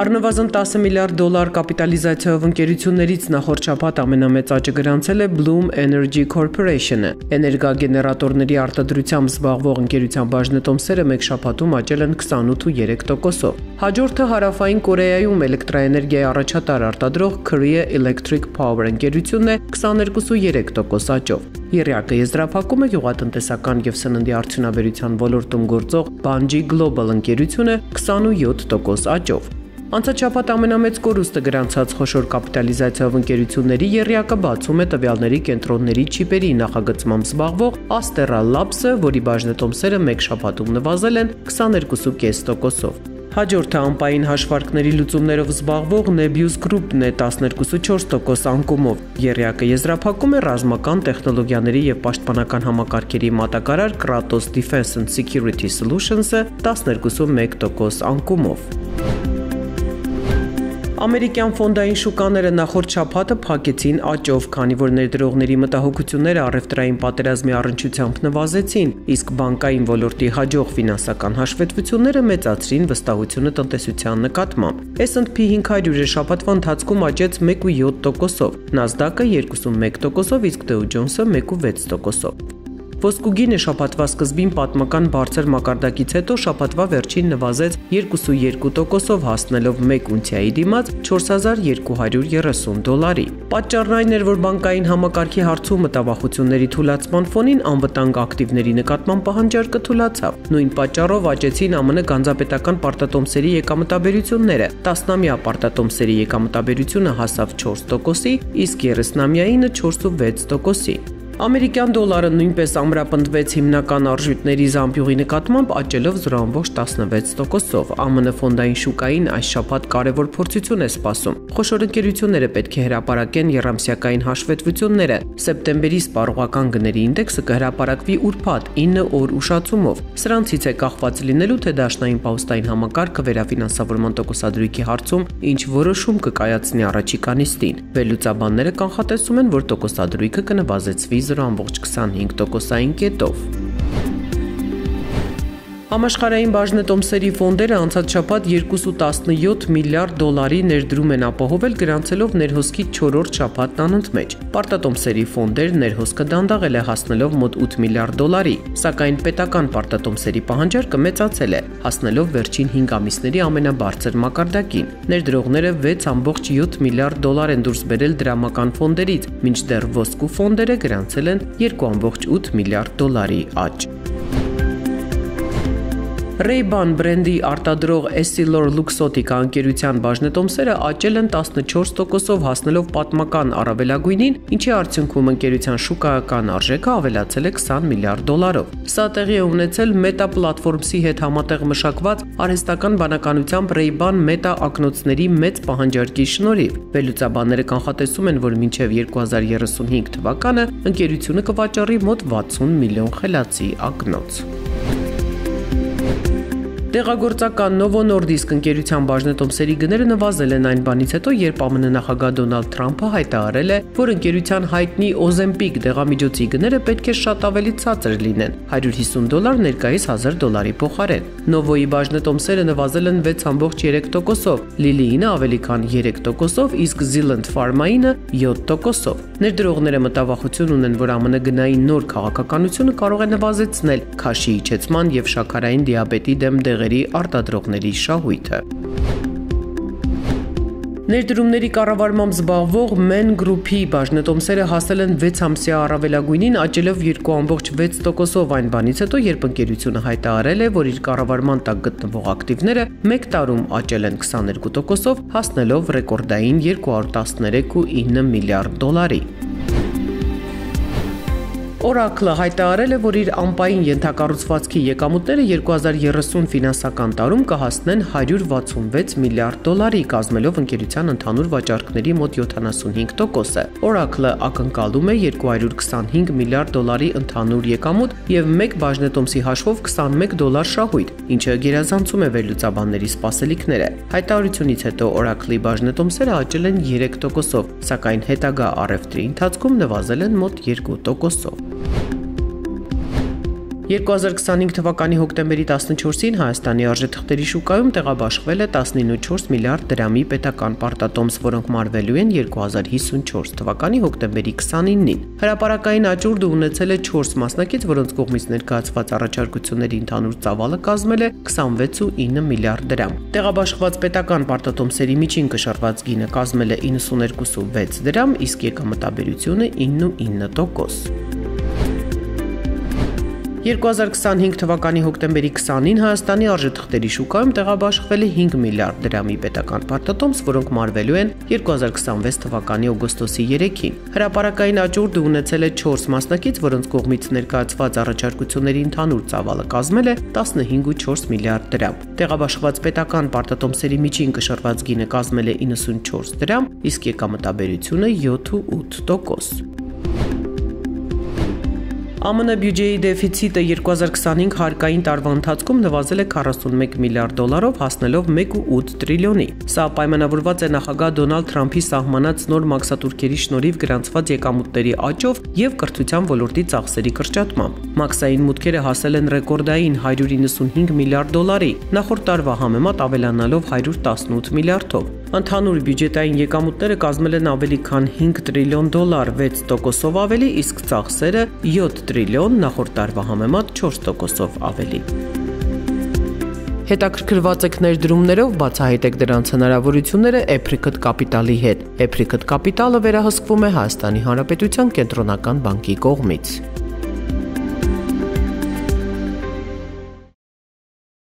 Առնվազն $10 միլիարդ կապիտալիզացիայով ընկերություններից նախորդ շաբաթ ամենամեծ աճը գրանցել է Bloom Energy Corporation-ը։ Էներգագեներատորների արտադրությամբ զբաղվող ընկերության բաժնետոմսերը մեկ շաբաթում աճել են 28.3%-ով։ Հաջորդը Հարավային Կորեայում էլեկտրաէներգիայի առաջատար արտադրող Korea Electric Power ընկերությունն է 22.3% աճով։ Եռյակը եզրափակում է գյուղատնտեսական և սննդի արդյունաբերության ոլորտում գործող Bunge Global ընկերությունը 27% աճով։ Անցած շաբաթ ամենամեծ կորուստը գրանցած խոշոր կապիտալիզացիայով ընկերությունների եռյակը բացում է տվյալների կենտրոնների չիպերի նախագծմամբ զբաղվող Astera Labs-ը, որի բաժնետոմսերը մեկ շաբաթում նվազել են 22.5%-ով։ Հաջորդը անպային հաշվարկների լուծումներով զբաղվող Nebius Group-ն է 12.4% անկումով։ Եռյակը եզրափակում է ռազմական տեխնոլոգիաների և պաշտպանական համակարգերի մատակարար Kratos Defense and Security Solutions-ը 12.1% անկումով։ Ամերիկյան ֆոնդային շուկաները նախորդ շաբաթը փակեցին աճով, քանի որ ներդրողների մտահոգությունները առևտրային պատերազմի առնչությամբ նվազեցին, իսկ բանկային ոլորտի հաջող ֆինանսական հաշվետվությունները մեծացրին վստահությունը տնտեսության նկատմամբ։ S&P 500-ը շաբաթվա ընթացքում աճեց 1.7%-ով, Nasdaq-ը 2.1%-ով, իսկ Dow Jones-ը 1.6%-ով։ Ոսկու գինը շաբաթվա սկզբին պատմական բարձր մակարդակից հետո շաբաթվա վերջին նվազեց 2.2%-ով հասնելով 1 ունցիայի դիմաց $4,230։ Պատճառն այն էր, որ բանկային համակարգի հարցում մտավախությունների թուլացման ֆոնին անվտանգ ակտիվների նկատմամբ պահանջարկը թուլացավ։ Նույն պատճառով աճեցին ԱՄՆ գանձապետական պարտատոմսերի եկամտաբերությունները։ 10-ամյա պարտատոմսերի եկամտաբերությունը հասավ 4%-ի, իսկ 30-ամյայինը 4.6%-ի։ Ամերիկյան դոլարը նույնպես ամրապնդվեց հիմնական արժույթների զամբյուղի նկատմամբ աճելով 0.16%-ով։ ԱՄՆ ֆոնդային շուկային այս շաբաթ կարևոր փորձություն է սպասում։ Խոշոր ընկերությունները պետք է հրապարակեն եռամսյակային հաշվետվությունները։ Սեպտեմբերի սպառողական գների ինդեքսը կհրապարակվի ուրբաթ 9 օր ուշացումով։ Սրանցից է կախված լինելու, թե դաշնային պահուստային համակարգը վերաֆինանսավորման տոկոսադրույքի հարցում ինչ որոշում կկայացնի առաջիկա նիստին։ Վերլուծաբանները կանխատեսում են, որ տոկոսադրույքը կնվազեցվի 0.25%-ային կետով։ Համաշխարհային բաժնետոմսերի ֆոնդերը անցած շաբաթ $2.17 միլիարդ ներդրում են ապահովել, գրանցելով ներհոսքի 4-րդ շաբաթն անընդմեջ։ Պարտատոմսերի ֆոնդեր ներհոսքը դանդաղել է հասնելով մոտ $8 միլիարդ, սակայն պետական պարտատոմսերի պահանջարկը մեծացել է, հասնելով վերջին 5 ամիսների ամենաբարձր մակարդակին։ Ներդրողները $6.7 միլիարդ են դուրս բերել դրամական ֆոնդերից, մինչդեռ ոսկու ֆոնդերը գրանցել են $2.8 միլիարդ աճ։ Ray-Ban բրենդի արտադրող Essilor Luxottica ընկերության բաժնետոմսերը աճել են 14%-ով հասնելով պատմական առավելագույնին, ինչի արդյունքում ընկերության շուկայական արժեքը ավելացել է $20 միլիարդով։ Սա տեղի է ունեցել Meta Platforms-ի հետ համատեղ մշակված արհեստական բանականությամբ Ray-Ban Meta ակնոցների մեծ պահանջարկի շնորհիվ։ Վերլուծաբանները կանխատեսում են, որ մինչև 2035 թվականը ընկերությունը կվաճառի մոտ 60 միլիոն խելացի ակնոց։ Տեղագործական Novo Nordisk ընկերության բաժնետոմսերի գները նվազել են այն բանից հետո, երբ ԱՄՆ նախագահ Դոնալդ Թրամփը հայտարարել է, որ ընկերության հայտնի Ozempic դեղամիջոցի գները պետք է շատ ավելի ցածր լինեն՝ $150 ներկայիս $1000 փոխարեն։ Novo-ի բաժնետոմսերը նվազել են 6.3%-ով, Lilly-ինը ավելի քան 3%-ով, իսկ Zealand Pharma-ինը 7%-ով։ Ներդրողները մտավախություն ունեն, որ ԱՄՆ գնային նոր քաղաքականությունը կարող է նվազեցնել քաշի իջեցման և շաքարային դիաբետի դեմ արտադրողների շահույթը։ Ներդրումների կառավարմամբ զբաղվող Men Group-ի բաժնետոմսերը հասել են 6 ամսյա առավելագույնին, աճելով 2.6%-ով այն բանից հետո, երբ ընկերությունը հայտարարել է, որ իր կառավարման տակ գտնվող ակտիվները մեկ տարում աճել են 22%-ով, հասնելով ռեկորդային $213.9 միլիարդ։ Oracle հայտարարել է, որ իր անպային ենթակառուցվածքի եկամուտները 2030 ֆինանսական տարում կհասնեն $166 միլիարդ, կազմելով ընկերության ընդհանուր վաճառքների մոտ 75%-ը։ Oracle-ը ակնկալում է $225 միլիարդ ընդհանուր եկամուտ և մեկ բաժնետոմսի հաշվով $21 շահույթ, ինչը գերազանցում է վերլուծաբանների սպասելիքները։ Հայտարարությունից հետո Oracle-ի բաժնետոմսերը աճել են 3%-ով, սակայն հետագա առևտրի ընթացքում նվազել են մոտ 2%-ով։ 2025 թվականի հոկտեմբերի 14-ին Հայաստանի արժեթղթերի շուկայում տեղաբաշխվել է 19.4 միլիարդ դրամի պետական պարտատոմս, որոնք մարվելու են 2054 թվականի հոկտեմբերի 29-ին։ Հրապարակային աճուրդը ունեցել է 4 մասնակից, որոնց կողմից ներկայացված առաջարկությունների ընդհանուր ծավալը կազմել է 26.9 միլիարդ դրամ։ Տեղաբաշխված պետական պարտատոմսերի միջին կշռված գինը կազմել է 92.6 դրամ, իսկ եկամտաբերությունը 9.9%։ 2025 թվականի հոկտեմբերի 20-ին Հայաստանի արժեթղթերի շուկայում տեղաբաշխվել է 5 միլիարդ դրամի պետական պարտատոմս, որոնք մարվելու են 2026 թվականի օգոստոսի 3-ին։ Հրապարակային աճուրդը ունեցել է 4 մասնակից, որոնց կողմից ներկայացված առաջարկությունների ընդհանուր ծավալը կազմել է 15.4 միլիարդ դրամ։ Տեղաբաշխված պետական պարտատոմսերի միջին կշռված գինը կազմել է 94 դրամ, իսկ եկամտաբերությունը 7.8%։ ԱՄՆ բյուջեի դեֆիցիտը 2025 հարկային տարվա ընթացքում նվազել է 41 միլիարդ դոլարով, հասնելով 1.8 տրիլիոնի։ Սա պայմանավորված է նախագահ Դոնալդ Թրամփի սահմանած նոր մաքսատուրքերի շնորհիվ գրանցված եկամուտների աճով եւ կրթության ոլորտի ծախսերի կրճատմամբ։ Մաքսային մուտքերը հասել են ռեկորդային 195 միլիարդ դոլարի, նախորդ տարվա համեմատ ավելանալով 118 միլիարդով։ Ընդհանուր բյուջետային եկամուտները կազմել են ավելի քան 5 տրիլիոն դոլար, 6%-ով ավելի, իսկ ծախսերը 7 տրիլիոն, նախորդ տարվա համեմատ 4%-ով ավելի։ Հետաքրքրված եք ներդրումներով, բացահայտեք դրանց հնարավորությունները Apricot Capital-ի հետ։ Apricot Capital-ը վերահսկվում է Հայաստանի Հանրապետության Կենտրոնական բանկի կողմից։